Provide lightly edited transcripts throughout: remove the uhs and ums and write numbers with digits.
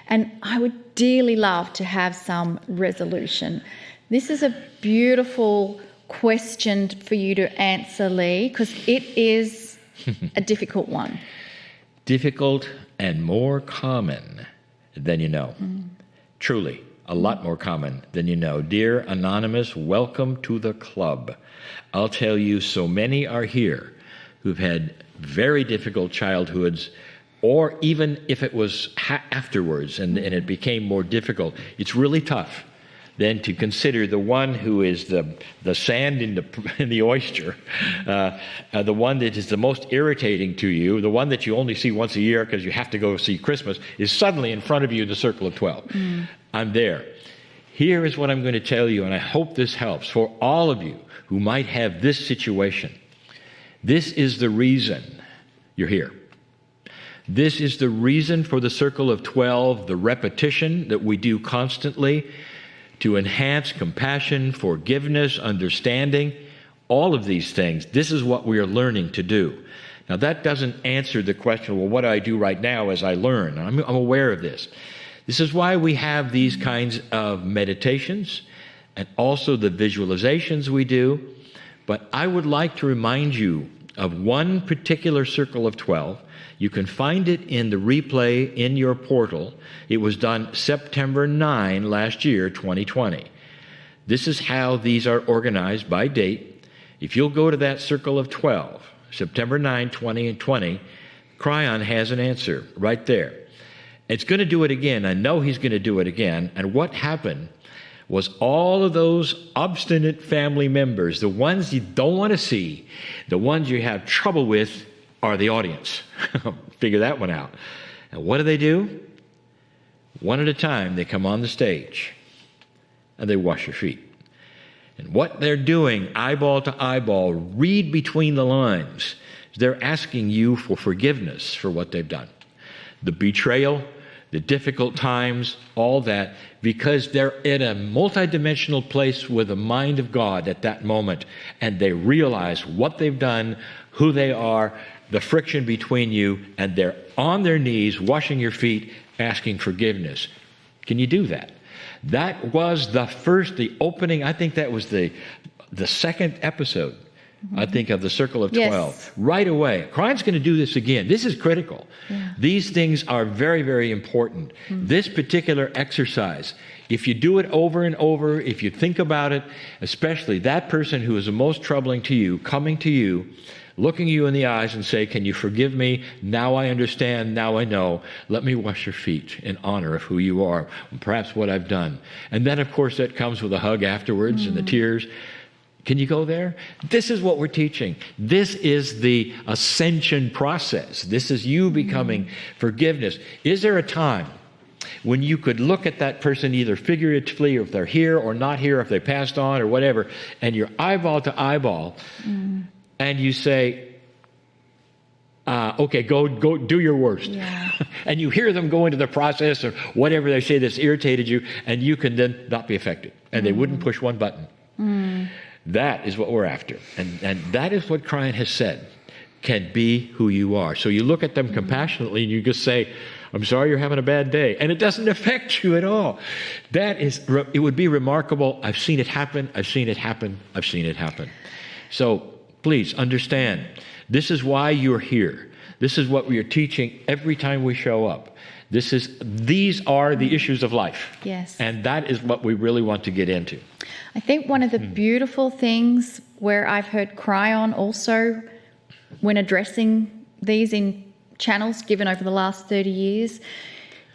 and I would dearly love to have some resolution. This is a beautiful question for you to answer, Lee, because it is a difficult one. Difficult and more common than you know. Truly, a lot more common than you know. Dear Anonymous, welcome to the club. I'll tell you, so many are here who've had very difficult childhoods, or even if it was afterwards and it became more difficult, it's really tough then to consider the one who is the sand in the oyster, the one that is the most irritating to you, the one that you only see once a year because you have to go see Christmas, is suddenly in front of you in the circle of 12. I'm there. Here is what I'm going to tell you, and I hope this helps for all of you who might have this situation. This is the reason you're here. This is the reason for the circle of 12, the repetition that we do constantly to enhance compassion, forgiveness, understanding, all of these things. This is what we are learning to do. Now, that doesn't answer the question, well, what do I do right now as I learn? I'm aware of this. This is why we have these kinds of meditations and also the visualizations we do. But I would like to remind you of one particular circle of 12. You can find it in the replay in your portal. It was done September 9 last year, 2020. This is how these are organized by date. If you'll go to that circle of 12, September 9, 20 and 20, Kryon has an answer right there. It's going to do it again. I know he's going to do it again. And what happened was all of those obstinate family members, the ones you don't want to see, the ones you have trouble with, are the audience. Figure that one out. And what do? One at a time, they come on the stage and they wash your feet. And what they're doing, eyeball to eyeball, read between the lines, they're asking you for forgiveness for what they've done. The betrayal, the difficult times, all that, because they're in a multidimensional place with the mind of God at that moment, and they realize what they've done, who they are, the friction between you, and they're on their knees, washing your feet, asking forgiveness. Can you do that? That was the opening, I think that was the second episode, I think, of the Circle of 12. Yes. Right away. Kryon's going to do this again. This is critical. Yeah. These things are very, very important. This particular exercise, if you do it over and over, if you think about it, especially that person who is the most troubling to you, coming to you, looking you in the eyes and say, can you forgive me? Now I understand. Now I know. Let me wash your feet in honor of who you are, and perhaps what I've done. And then, of course, that comes with a hug afterwards and the tears. Can you go there? This is what we're teaching. This is the ascension process. This is you becoming forgiveness. Is there a time when you could look at that person either figuratively, or if they're here or not here, if they passed on or whatever, and you're eyeball to eyeball, and you say, okay, go do your worst. Yeah. And you hear them go into the process or whatever they say that's irritated you, and you can then not be affected. And they wouldn't push one button. That is what we're after. And that is what Kryon has said can be who you are. So you look at them compassionately and you just say, I'm sorry you're having a bad day. And it doesn't affect you at all. It would be remarkable. I've seen it happen. I've seen it happen. I've seen it happen. So please understand, this is why you're here. This is what we are teaching every time we show up. These are the issues of life. Yes. And that is what we really want to get into. I think one of the beautiful things where I've heard Kryon also, when addressing these in channels given over the last 30 years,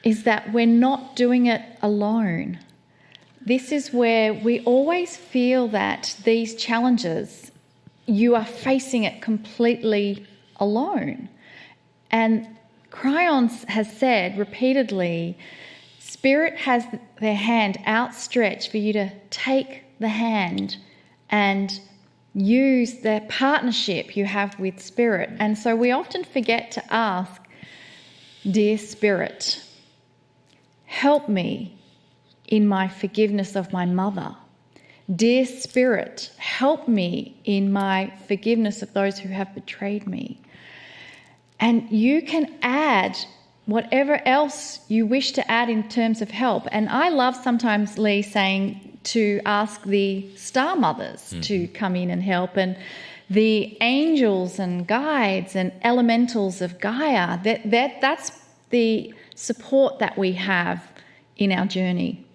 is that we're not doing it alone. This is where we always feel that these challenges, you are facing it completely alone. And Kryon has said repeatedly, Spirit has their hand outstretched for you to take the hand and use the partnership you have with Spirit. And so we often forget to ask, dear Spirit, help me in my forgiveness of my mother. Dear Spirit, help me in my forgiveness of those who have betrayed me. And you can add whatever else you wish to add in terms of help. And I love sometimes, Lee, saying to ask the star mothers to come in and help, and the angels and guides and elementals of Gaia. That's the support that we have in our journey.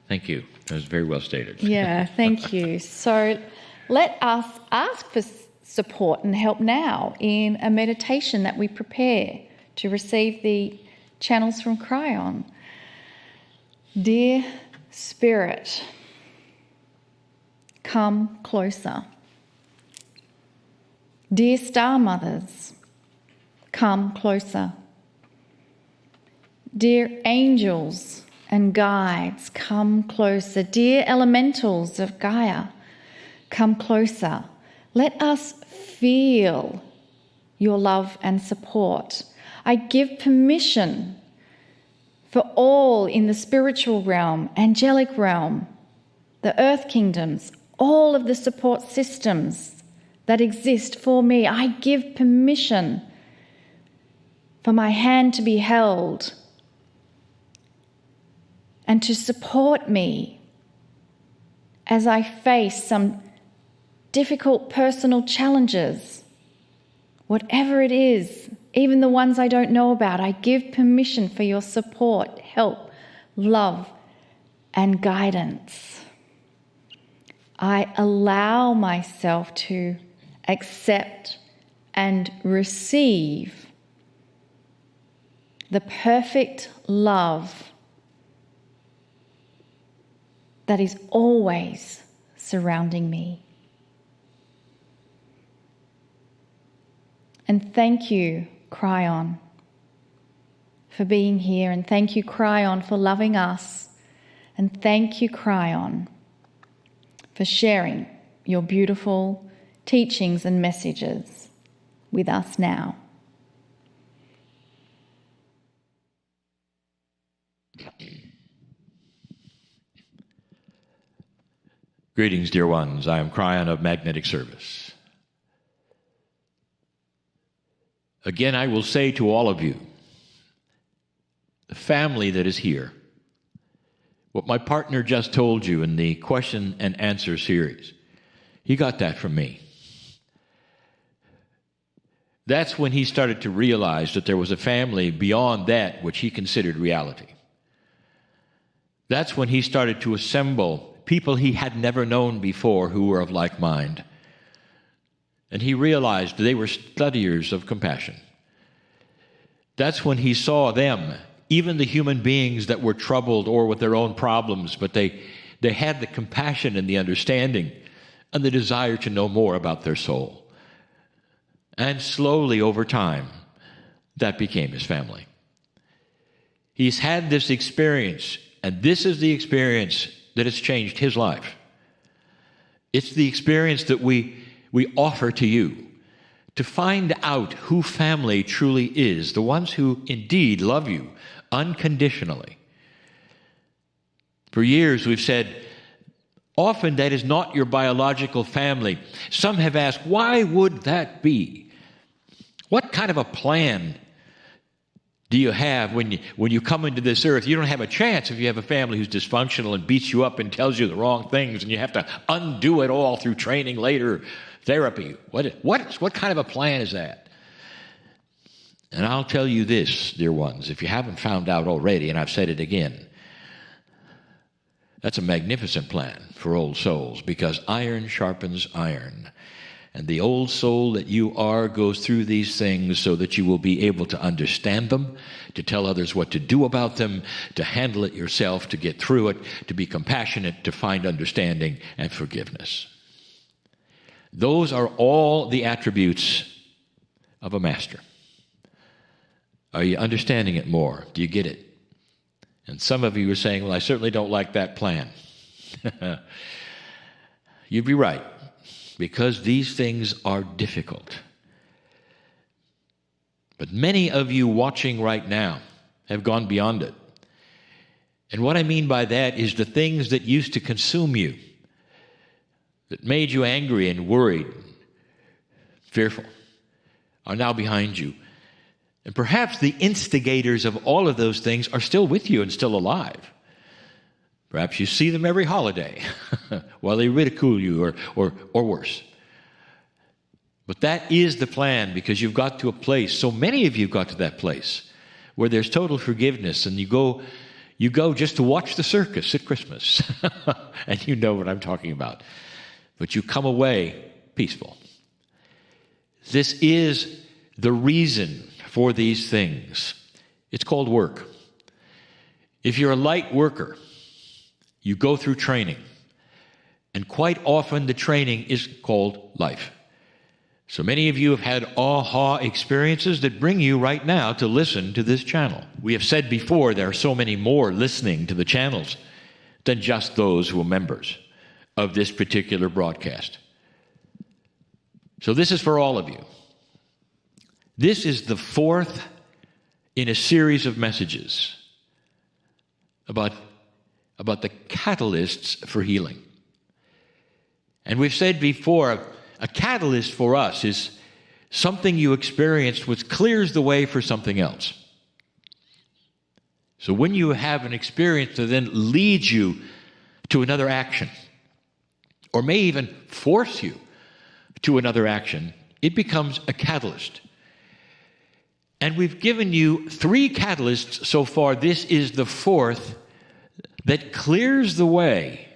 Thank you. That was very well stated. Yeah, thank you. So let us ask for support and help now in a meditation that we prepare to receive the channels from Kryon. Dear Spirit, come closer. Dear Star Mothers, come closer. Dear angels and guides, come closer. Dear elementals of Gaia, come closer. Let us feel your love and support. I give permission for all in the spiritual realm, angelic realm, the earth kingdoms, all of the support systems that exist for me. I give permission for my hand to be held and to support me as I face some difficult personal challenges. Whatever it is, even the ones I don't know about, I give permission for your support, help, love, and guidance. I allow myself to accept and receive the perfect love that is always surrounding me. And thank you, Kryon, for being here. And thank you, Kryon, for loving us. And thank you, Kryon, for sharing your beautiful teachings and messages with us now. Greetings, dear ones. I am Kryon of Magnetic Service. Again, I will say to all of you, the family that is here, what my partner just told you in the question and answer series, he got that from me. That's when he started to realize that there was a family beyond that which he considered reality. That's when he started to assemble people he had never known before who were of like mind. And he realized they were studiers of compassion. That's when he saw them, even the human beings that were troubled or with their own problems, but they had the compassion and the understanding and the desire to know more about their soul. And slowly over time, that became his family. He's had this experience, and this is the experience that has changed his life. It's the experience that we offer to you to find out who family truly is, the ones who indeed love you unconditionally. For years we've said, often that is not your biological family. Some have asked, why would that be? What kind of a plan do you have when you come into this earth? You don't have a chance if you have a family who's dysfunctional and beats you up and tells you the wrong things, and you have to undo it all through training later, therapy. What kind of a plan is that? And I'll tell you this, dear ones, if you haven't found out already, and I've said it again, that's a magnificent plan for old souls, because iron sharpens iron. And the old soul that you are goes through these things so that you will be able to understand them, to tell others what to do about them, to handle it yourself, to get through it, to be compassionate, to find understanding and forgiveness. Those are all the attributes of a master. Are you understanding it more? Do you get it? And some of you are saying, well, I certainly don't like that plan. You'd be right. Because these things are difficult. But many of you watching right now have gone beyond it. And what I mean by that is the things that used to consume you, that made you angry and worried, fearful, are now behind you. And perhaps the instigators of all of those things are still with you and still alive. Perhaps you see them every holiday while they ridicule you or worse. But that is the plan, because you've got to a place, so many of you got to that place, where there's total forgiveness, and you go just to watch the circus at Christmas. And you know what I'm talking about. But you come away peaceful. This is the reason for these things. It's called work. If you're a light worker, you go through training. And quite often the training is called life. So many of you have had aha experiences that bring you right now to listen to this channel. We have said before there are so many more listening to the channels than just those who are members of this particular broadcast. So this is for all of you. This is the fourth in a series of messages about the catalysts for healing. And we've said before, a catalyst for us is something you experienced which clears the way for something else. So when you have an experience that then leads you to another action, or may even force you to another action, it becomes a catalyst. And we've given you 3 catalysts so far. This is the fourth that clears the way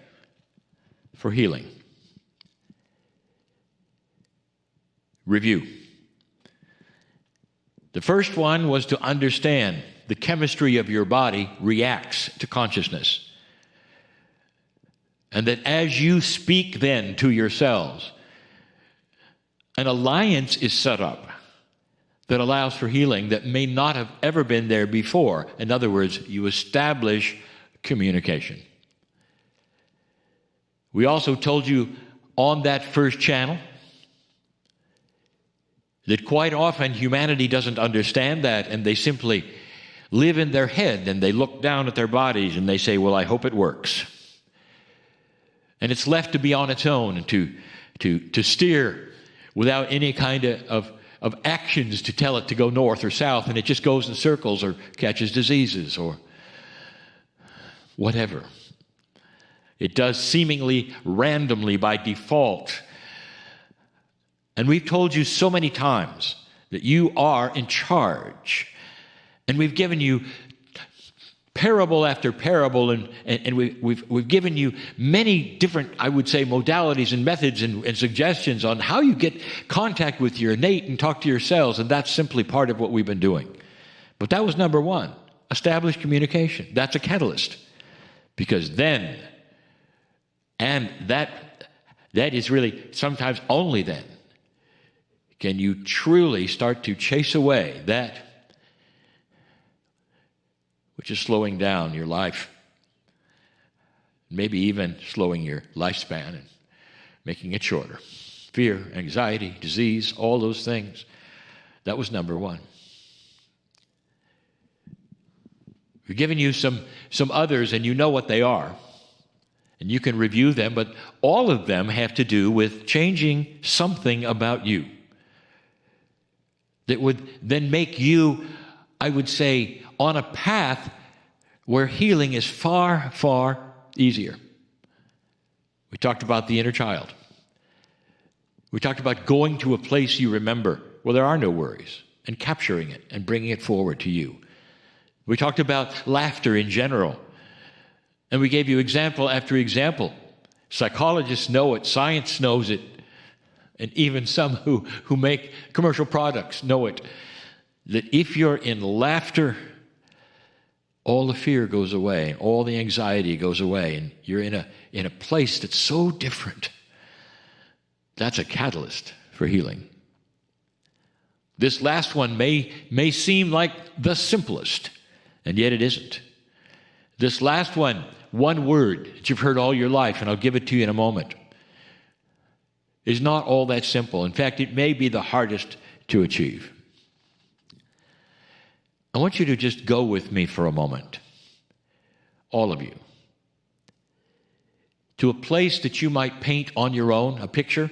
for healing. Review. The first one was to understand the chemistry of your body reacts to consciousness. And that as you speak then to yourselves, an alliance is set up that allows for healing that may not have ever been there before. In other words, you establish communication. We also told you on that first channel that quite often humanity doesn't understand that, and they simply live in their head, and they look down at their bodies and they say, well, I hope it works. And it's left to be on its own and to steer without any kind of actions to tell it to go north or south, and it just goes in circles or catches diseases or whatever. It does seemingly randomly by default. And we've told you so many times that you are in charge. And we've given you parable after parable, and we've given you many different, I would say, modalities and methods and suggestions on how you get contact with your innate and talk to yourselves, and that's simply part of what we've been doing. But that was number 1, establish communication. That's a catalyst. Because then, and that is really sometimes only then, can you truly start to chase away that which is slowing down your life, maybe even slowing your lifespan and making it shorter. Fear, anxiety, disease, all those things. That was number 1. We've given you some others, and you know what they are. And you can review them, but all of them have to do with changing something about you that would then make you, I would say, on a path where healing is far, far easier. We talked about the inner child. We talked about going to a place you remember where there are no worries and capturing it and bringing it forward to you. We talked about laughter in general. And we gave you example after example. Psychologists know it. Science knows it. And even some who make commercial products know it. That if you're in laughter, all the fear goes away and all the anxiety goes away, and you're in a place that's so different. That's a catalyst for healing. This last one may seem like the simplest, and yet it isn't. This last one word that you've heard all your life, and I'll give it to you in a moment, is not all that simple. In fact, it may be the hardest to achieve. I want you to just go with me for a moment, all of you, to a place that you might paint on your own, a picture.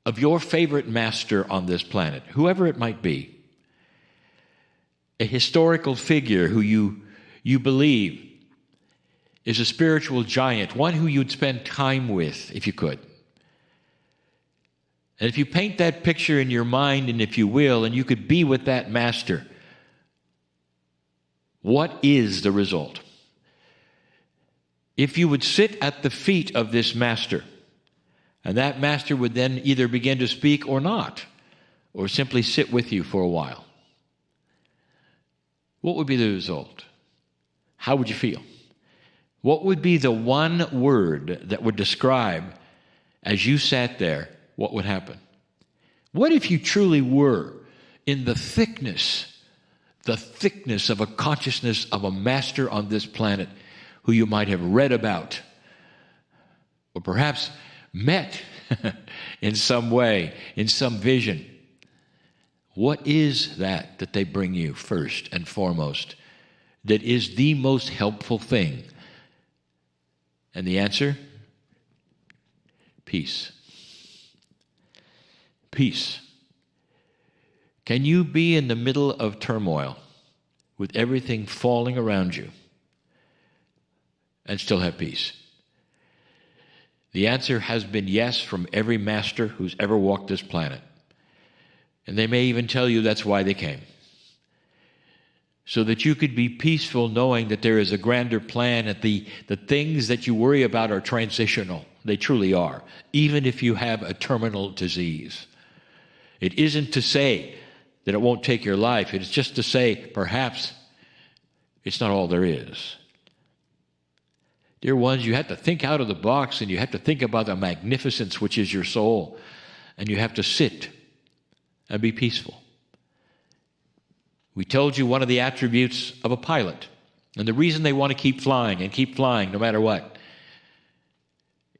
of your favorite master on this planet, whoever it might be, a historical figure who you believe is a spiritual giant, one who you'd spend time with if you could. And if you paint that picture in your mind, and if you will, and you could be with that master, what is the result? If you would sit at the feet of this master, and that master would then either begin to speak or not, or simply sit with you for a while, what would be the result? How would you feel? What would be the one word that would describe, as you sat there, what would happen? What if you truly were in the thickness of a consciousness of a master on this planet who you might have read about or perhaps met in some way, in some vision? What is that they bring you first and foremost that is the most helpful thing? And the answer? Peace. Peace. Can you be in the middle of turmoil with everything falling around you and still have peace? The answer has been yes from every master who's ever walked this planet. And they may even tell you that's why they came. So that you could be peaceful knowing that there is a grander plan, that the things that you worry about are transitional. They truly are, even if you have a terminal disease. It isn't to say that it won't take your life. It's just to say, perhaps, it's not all there is. Dear ones, you have to think out of the box, and you have to think about the magnificence which is your soul, and you have to sit and be peaceful. We told you one of the attributes of a pilot, and the reason they want to keep flying and keep flying no matter what,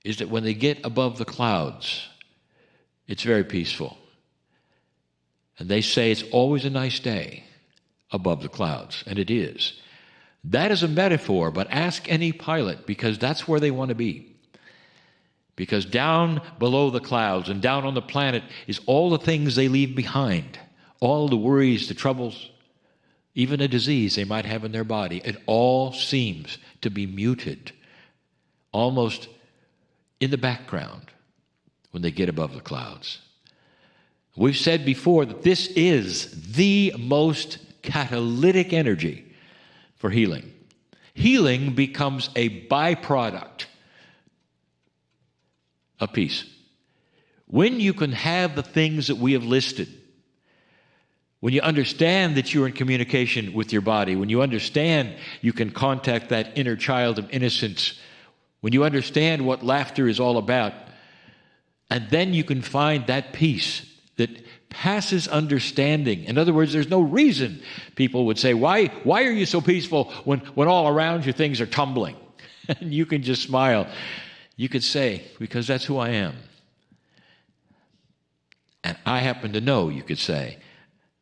is that when they get above the clouds, it's very peaceful. And they say it's always a nice day above the clouds, and it is. That is a metaphor, but ask any pilot, because that's where they want to be. Because down below the clouds and down on the planet is all the things they leave behind, all the worries, the troubles, even a disease they might have in their body. It all seems to be muted, almost in the background when they get above the clouds. We've said before that this is the most catalytic energy for healing. Healing becomes a byproduct of peace. When you can have the things that we have listed, when you understand that you're in communication with your body, when you understand you can contact that inner child of innocence, when you understand what laughter is all about, and then you can find that peace that passes understanding. In other words, there's no reason people would say, why are you so peaceful when all around you things are tumbling? And you can just smile. You could say, because that's who I am. And I happen to know, you could say,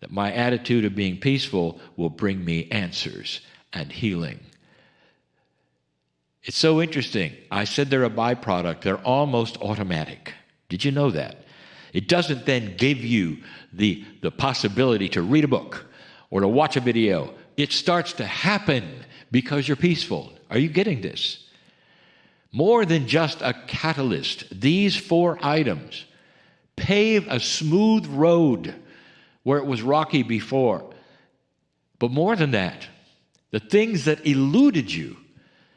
that my attitude of being peaceful will bring me answers and healing. It's so interesting. I said they're a byproduct. They're almost automatic. Did you know that? It doesn't then give you the possibility to read a book or to watch a video. It starts to happen because you're peaceful. Are you getting this? More than just a catalyst, these 4 items pave a smooth road where it was rocky before. But more than that, the things that eluded you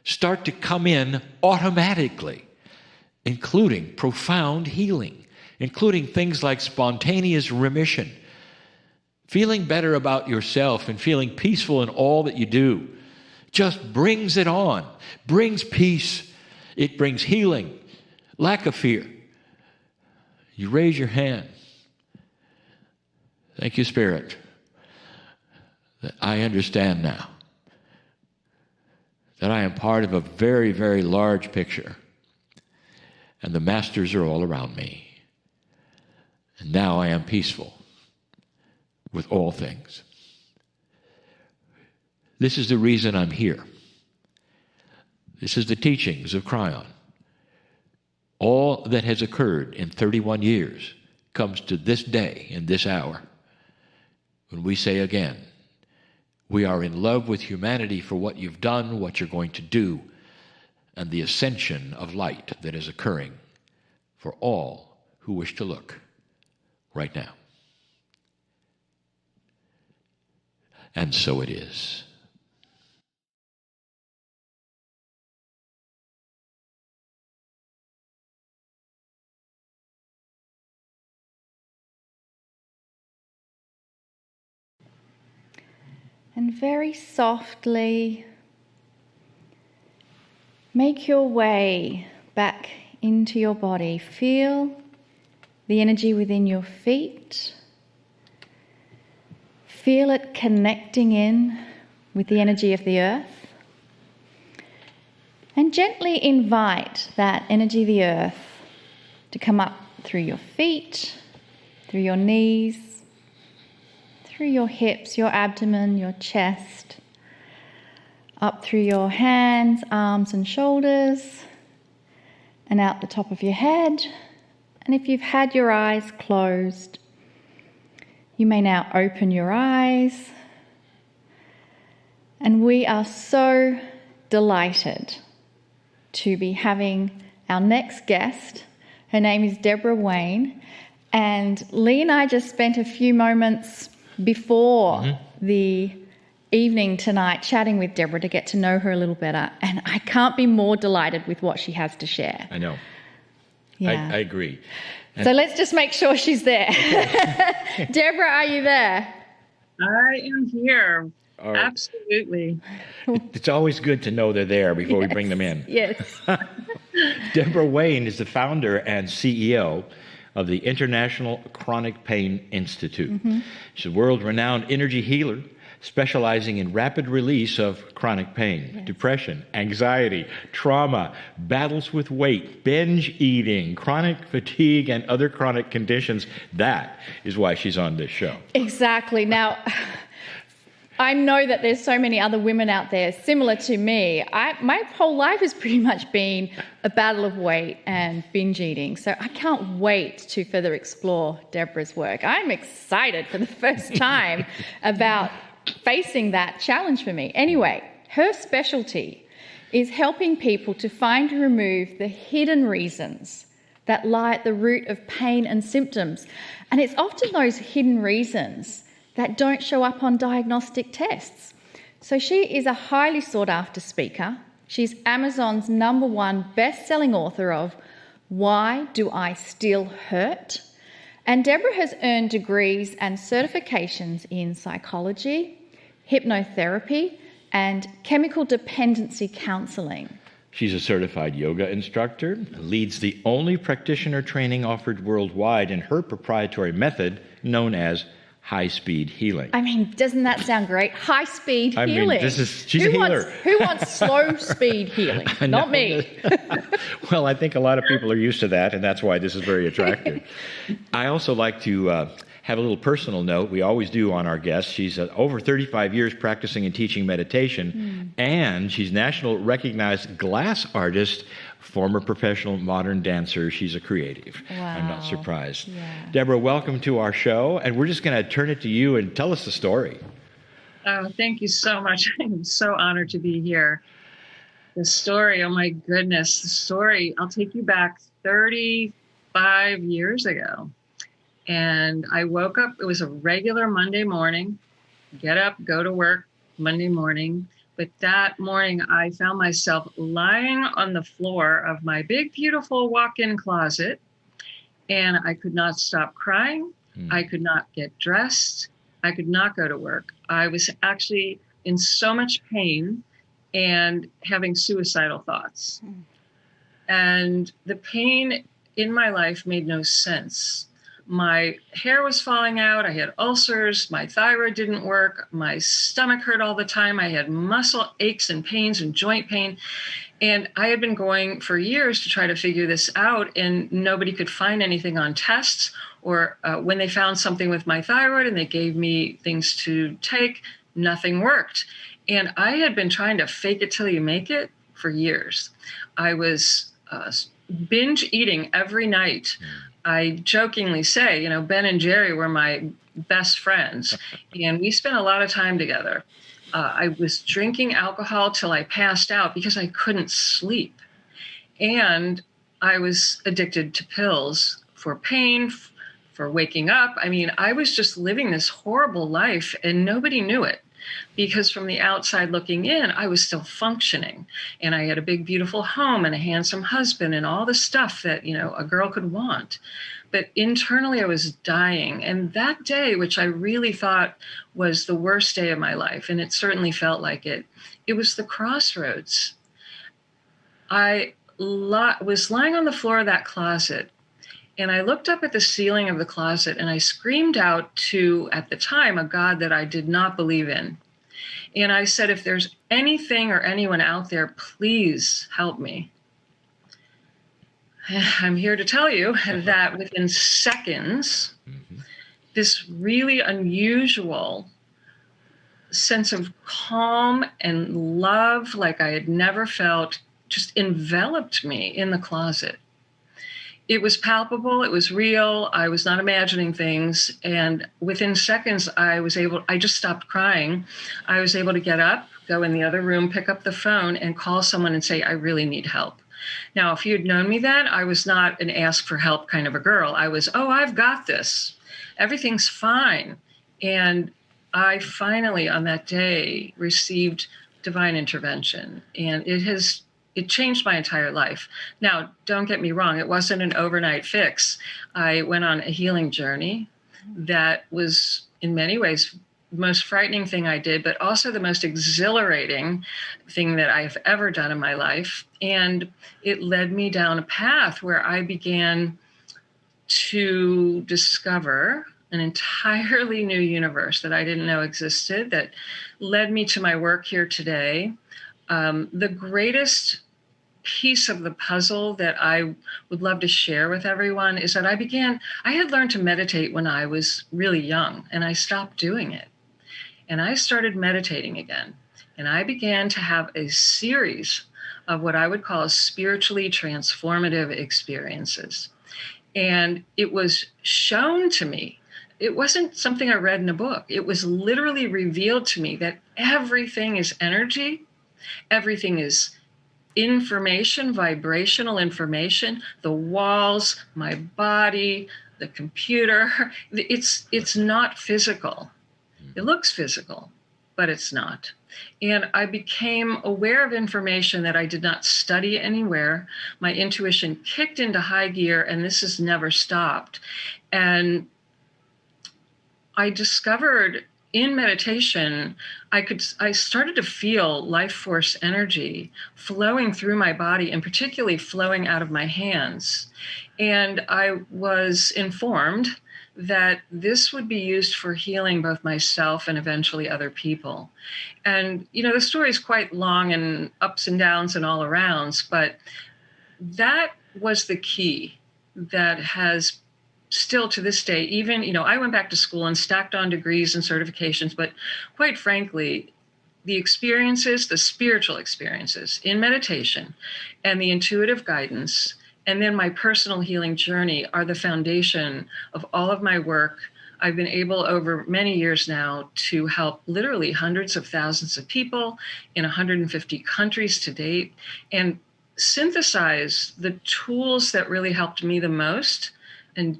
start to come in automatically, including profound healing, including things like spontaneous remission, feeling better about yourself and feeling peaceful in all that you do. Just brings it on, brings peace. It brings healing, lack of fear. You raise your hand. Thank you, Spirit, that I understand now that I am part of a very, very large picture, and the masters are all around me. And now I am peaceful with all things. This is the reason I'm here. This is the teachings of Kryon. All that has occurred in 31 years comes to this day and this hour, when we say again, we are in love with humanity for what you've done, what you're going to do, and the ascension of light that is occurring for all who wish to look right now. And so it is. And very softly make your way back into your body. Feel the energy within your feet. Feel it connecting in with the energy of the earth. And gently invite that energy of the earth to come up through your feet, through your knees, through your hips, your abdomen, your chest, up through your hands, arms and shoulders, and out the top of your head. And if you've had your eyes closed, you may now open your eyes. And we are so delighted to be having our next guest. Her name is Deborah Wayne. And Lee and I just spent a few moments before the evening tonight chatting with Deborah to get to know her a little better. And I can't be more delighted with what she has to share. I know. Yeah. I agree. So let's just make sure she's there. Deborah, are you there? I am here. Absolutely. It's always good to know they're there before we bring them in. Yes. Deborah Wayne is the founder and CEO of the International Chronic Pain Institute. She's a world-renowned energy healer specializing in rapid release of chronic pain, depression, anxiety, trauma, battles with weight, binge eating, chronic fatigue, and other chronic conditions. That is why she's on this show. Exactly. Now, I know that there's so many other women out there similar to me. My whole life has pretty much been a battle of weight and binge eating. So I can't wait to further explore Deborah's work. I'm excited for the first time about facing that challenge for me. Anyway, her specialty is helping people to find and remove the hidden reasons that lie at the root of pain and symptoms. And it's often those hidden reasons that don't show up on diagnostic tests. So she is a highly sought after speaker. She's Amazon's #1 best-selling author of Why Do I Still Hurt? And Deborah has earned degrees and certifications in psychology, hypnotherapy, and chemical dependency counselling. She's a certified yoga instructor, leads the only practitioner training offered worldwide in her proprietary method known as high-speed healing. I mean, doesn't that sound great? High-speed healing. She's a healer. Who wants slow-speed healing? Not me. Well, I think a lot of people are used to that, and that's why this is very attractive. I also like to have a little personal note. We always do on our guests. She's over 35 years practicing and teaching meditation, and she's national recognized glass artist, former professional modern dancer. She's a creative. Wow. I'm not surprised. Yeah. Deborah, welcome to our show, and we're just going to turn it to you and tell us the story. Oh, thank you so much. I'm so honored to be here. The story, oh my goodness, the story, I'll take you back 35 years ago. And I woke up, it was a regular Monday morning, get up, go to work Monday morning. But that morning, I found myself lying on the floor of my big, beautiful walk-in closet, and I could not stop crying. I could not get dressed. I could not go to work. I was actually in so much pain and having suicidal thoughts. And the pain in my life made no sense. My hair was falling out. I had ulcers. My thyroid didn't work. My stomach hurt all the time. I had muscle aches and pains and joint pain. And I had been going for years to try to figure this out, and nobody could find anything on tests, or when they found something with my thyroid and they gave me things to take, nothing worked. And I had been trying to fake it till you make it for years. I was binge eating every night. I jokingly say, Ben and Jerry were my best friends, and we spent a lot of time together. I was drinking alcohol till I passed out because I couldn't sleep. And I was addicted to pills for pain, for waking up. I mean, I was just living this horrible life and nobody knew it because from the outside looking in, I was still functioning. And I had a big, beautiful home and a handsome husband and all the stuff that, a girl could want. But internally, I was dying. And that day, which I really thought was the worst day of my life, and it certainly felt like it, it was the crossroads. I was lying on the floor of that closet, and I looked up at the ceiling of the closet and I screamed out to, at the time, a God that I did not believe in. And I said, if there's anything or anyone out there, please help me. I'm here to tell you that within seconds, this really unusual sense of calm and love like I had never felt just enveloped me in the closet. It was palpable, it was real, I was not imagining things, and within seconds I just stopped crying. I was able to get up, go in the other room, pick up the phone, and call someone and say, I really need help. Now, if you had known me then, I was not an ask for help kind of a girl. I was, I've got this. Everything's fine. And I finally, on that day, received divine intervention. And it changed my entire life. Now, don't get me wrong, it wasn't an overnight fix. I went on a healing journey that was, in many ways, the most frightening thing I did, but also the most exhilarating thing that I've ever done in my life. And it led me down a path where I began to discover an entirely new universe that I didn't know existed, that led me to my work here today. The greatest piece of the puzzle that I would love to share with everyone is that I had learned to meditate when I was really young, and I stopped doing it. And I started meditating again. And I began to have a series of what I would call spiritually transformative experiences. And it was shown to me. It wasn't something I read in a book. It was literally revealed to me that everything is energy. Everything is information, vibrational information, the walls, my body, the computer. It's not physical. It looks physical, but it's not. And I became aware of information that I did not study anywhere. My intuition kicked into high gear, and this has never stopped. And I discovered in meditation, I started to feel life force energy flowing through my body and particularly flowing out of my hands. And I was informed that this would be used for healing both myself and eventually other people. And, the story is quite long and ups and downs and all arounds, but that was the key that has still to this day, even, I went back to school and stacked on degrees and certifications, but quite frankly, the experiences, the spiritual experiences in meditation and the intuitive guidance, and then my personal healing journey are the foundation of all of my work. I've been able over many years now to help literally hundreds of thousands of people in 150 countries to date and synthesize the tools that really helped me the most and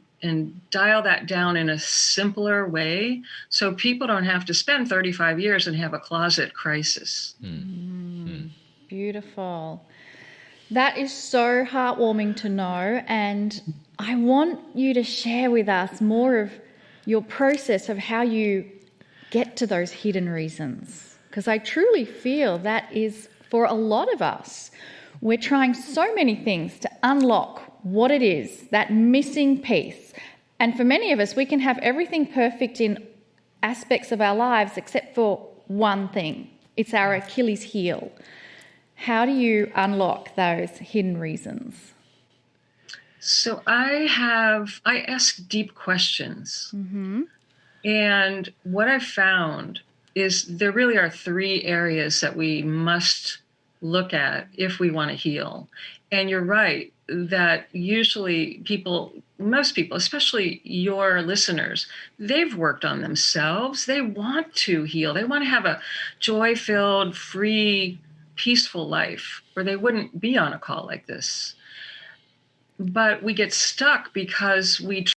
dial that down in a simpler way so people don't have to spend 35 years and have a closet crisis. Beautiful. That is so heartwarming to know, and I want you to share with us more of your process of how you get to those hidden reasons, because I truly feel that is for a lot of us. We're trying so many things to unlock what it is, that missing piece. And for many of us, we can have everything perfect in aspects of our lives except for one thing. It's our Achilles heel. How do you unlock those hidden reasons? So I ask deep questions. And what I've found is there really are three areas that we must look at if we want to heal. And you're right that usually most people, especially your listeners, they've worked on themselves. They want to heal. They want to have a joy-filled, free, peaceful life, or they wouldn't be on a call like this. But we get stuck because we